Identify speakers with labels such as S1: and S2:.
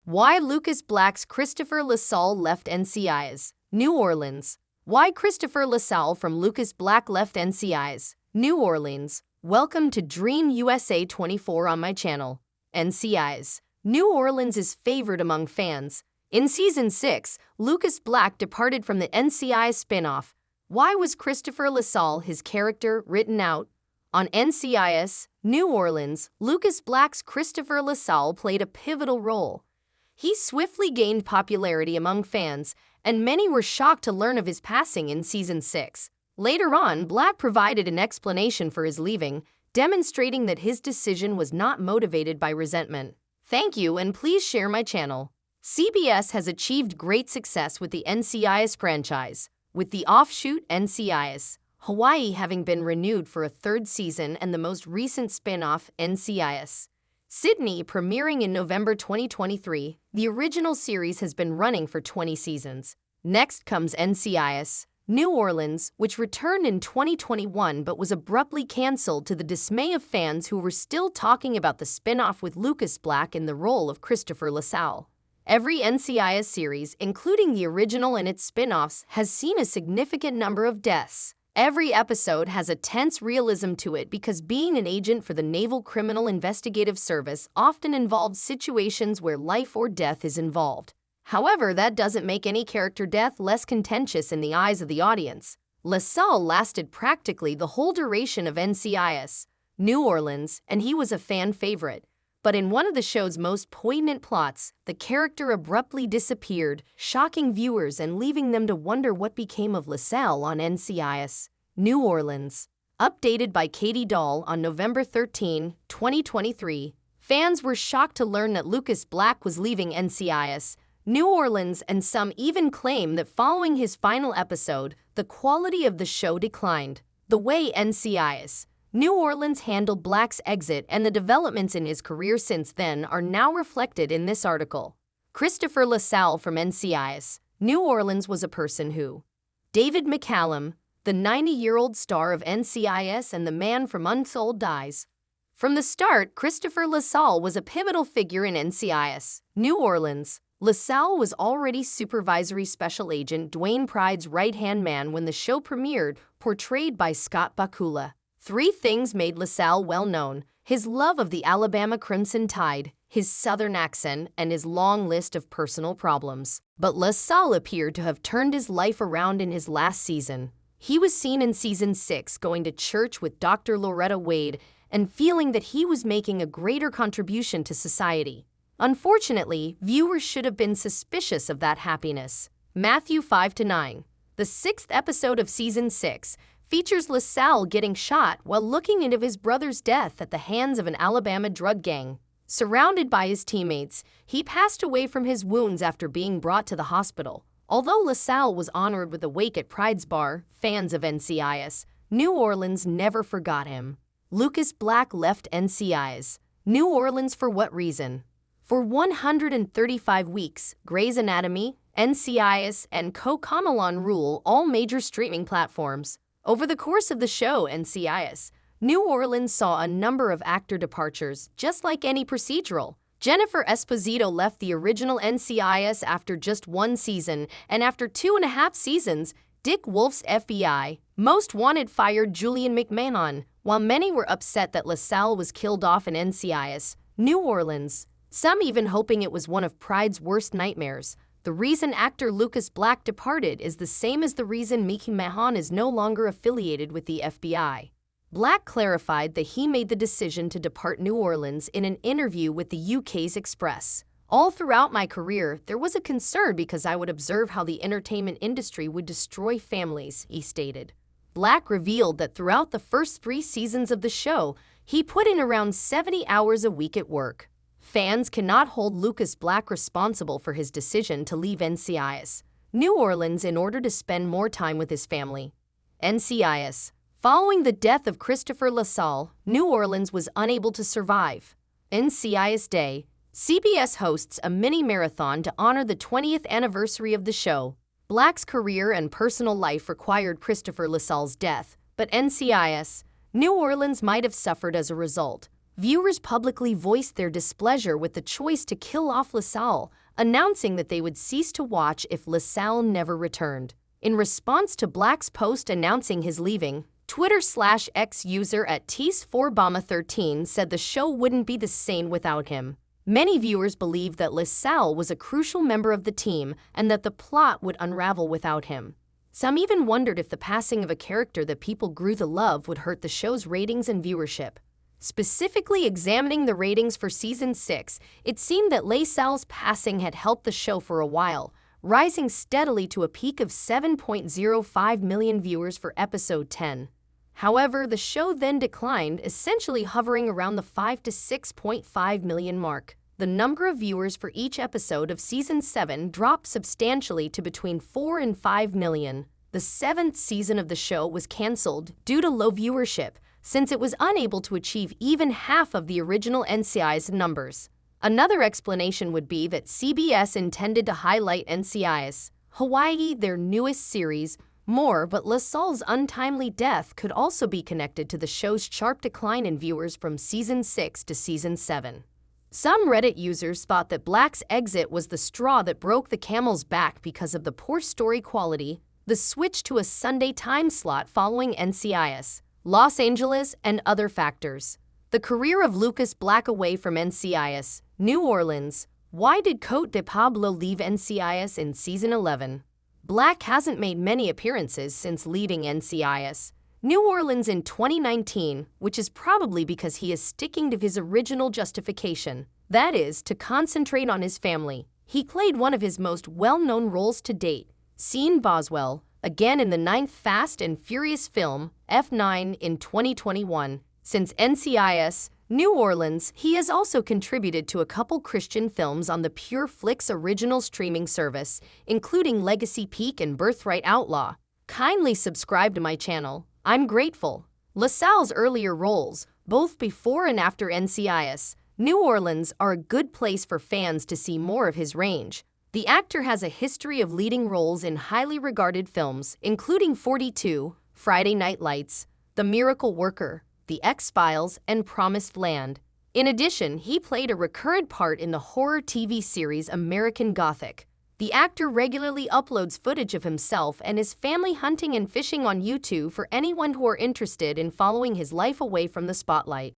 S1: Why Lucas Black's Christopher LaSalle left NCIS, New Orleans. Why Christopher LaSalle from Lucas Black left NCIS, New Orleans. Welcome to Dream USA 24 on my channel. NCIS, New Orleans is favored among fans. In Season 6, Lucas Black departed from the NCIS spin-off. Why was Christopher LaSalle, his character, written out? On NCIS, New Orleans, Lucas Black's Christopher LaSalle played a pivotal role. He swiftly gained popularity among fans, and many were shocked to learn of his passing in Season 6. Later on, Black provided an explanation for his leaving, demonstrating that his decision was not motivated by resentment. Thank you, and please share my channel. CBS has achieved great success with the NCIS franchise, with the offshoot NCIS Hawaii having been renewed for a third season and the most recent spin-off NCIS Sydney premiering in November 2023. The original series has been running for 20 seasons. Next comes NCIS New Orleans, which returned in 2021 but was abruptly canceled to the dismay of fans who were still talking about the spin-off with Lucas Black in the role of Christopher LaSalle. Every NCIS series, including the original and its spin-offs, has seen a significant number of deaths. Every episode has a tense realism to it because being an agent for the Naval Criminal Investigative Service often involves situations where life or death is involved. However, that doesn't make any character death less contentious in the eyes of the audience. LaSalle lasted practically the whole duration of NCIS New Orleans, and he was a fan favorite. But in one of the show's most poignant plots, the character abruptly disappeared, shocking viewers and leaving them to wonder what became of LaSalle on NCIS New Orleans. Updated by Katie Dahl on November 13, 2023, fans were shocked to learn that Lucas Black was leaving NCIS New Orleans, and some even claim that following his final episode, the quality of the show declined. The way NCIS New Orleans handled Black's exit and the developments in his career since then are now reflected in this article. Christopher LaSalle from NCIS New Orleans was a person who David McCallum, the 90-year-old star of NCIS and the man from Untold dies. From the start, Christopher LaSalle was a pivotal figure in NCIS New Orleans. LaSalle was already Supervisory Special Agent Dwayne Pride's right-hand man when the show premiered, portrayed by Scott Bakula. Three things made LaSalle well known: his love of the Alabama Crimson Tide, his Southern accent, and his long list of personal problems. But LaSalle appeared to have turned his life around in his last season. He was seen in Season 6 going to church with Dr. Loretta Wade and feeling that he was making a greater contribution to society. Unfortunately, viewers should have been suspicious of that happiness. Matthew 5-9. The sixth episode of Season 6 features LaSalle getting shot while looking into his brother's death at the hands of an Alabama drug gang. Surrounded by his teammates, he passed away from his wounds after being brought to the hospital. Although LaSalle was honored with a wake at Pride's Bar, fans of NCIS New Orleans never forgot him. Lucas Black left NCIS New Orleans for what reason? For 135 weeks, Grey's Anatomy, NCIS, and CONERONTS rule all major streaming platforms. Over the course of the show, NCIS New Orleans saw a number of actor departures, just like any procedural. Jennifer Esposito left the original NCIS after just one season, and after 2.5 seasons, Dick Wolf's FBI Most Wanted fired Julian McMahon. While many were upset that LaSalle was killed off in NCIS New Orleans, some even hoping it was one of Pride's worst nightmares, the reason actor Lucas Black departed is the same as the reason McMahon is no longer affiliated with the FBI. Black clarified that he made the decision to depart New Orleans in an interview with the UK's Express. All throughout my career, there was a concern because I would observe how the entertainment industry would destroy families, he stated. Black revealed that throughout the first 3 seasons of the show, he put in around 70 hours a week at work. Fans cannot hold Lucas Black responsible for his decision to leave NCIS New Orleans in order to spend more time with his family. NCIS Following the death of Christopher LaSalle, New Orleans was unable to survive. NCIS Day, CBS hosts a mini-marathon to honor the 20th anniversary of the show. Black's career and personal life required Christopher LaSalle's death, but NCIS New Orleans might have suffered as a result. viewers publicly voiced their displeasure with the choice to kill off LaSalle, announcing that they would cease to watch if LaSalle never returned. In response to Black's post announcing his leaving, Twitter/X user @Tease4Bama13 said the show wouldn't be the same without him. Many viewers believe that LaSalle was a crucial member of the team and that the plot would unravel without him. Some even wondered if the passing of a character that people grew to love would hurt the show's ratings and viewership. Specifically examining the ratings for Season 6, it seemed that LaSalle's passing had helped the show for a while, rising steadily to a peak of 7.05 million viewers for Episode 10. However, the show then declined, essentially hovering around the 5 to 6.5 million mark. The number of viewers for each episode of Season 7 dropped substantially to between 4 and 5 million. The 7th season of the show was cancelled due to low viewership, since it was unable to achieve even half of the original NCIS numbers. Another explanation would be that CBS intended to highlight NCIS Hawaii, their newest series, more, but LaSalle's untimely death could also be connected to the show's sharp decline in viewers from Season 6 to Season 7. Some Reddit users thought that Black's exit was the straw that broke the camel's back because of the poor story quality, the switch to a Sunday time slot following NCIS Los Angeles, and other factors. The career of Lucas Black away from NCIS New Orleans. Why did Cote de Pablo leave NCIS in Season 11? Black hasn't made many appearances since leaving NCIS New Orleans in 2019, which is probably because he is sticking to his original justification, that is, to concentrate on his family. He played one of his most well-known roles to date, Sean Boswell, again in the 9th Fast and Furious film, F9, in 2021. Since NCIS New Orleans, he has also contributed to a couple Christian films on the Pure Flix original streaming service, including Legacy Peak and Birthright Outlaw. Kindly subscribe to my channel. I'm grateful. LaSalle's earlier roles, both before and after NCIS New Orleans, are a good place for fans to see more of his range. The actor has a history of leading roles in highly regarded films, including 42, Friday Night Lights, The Miracle Worker, The X-Files, and Promised Land. In addition, he played a recurrent part in the horror TV series American Gothic. The actor regularly uploads footage of himself and his family hunting and fishing on YouTube for anyone who are interested in following his life away from the spotlight.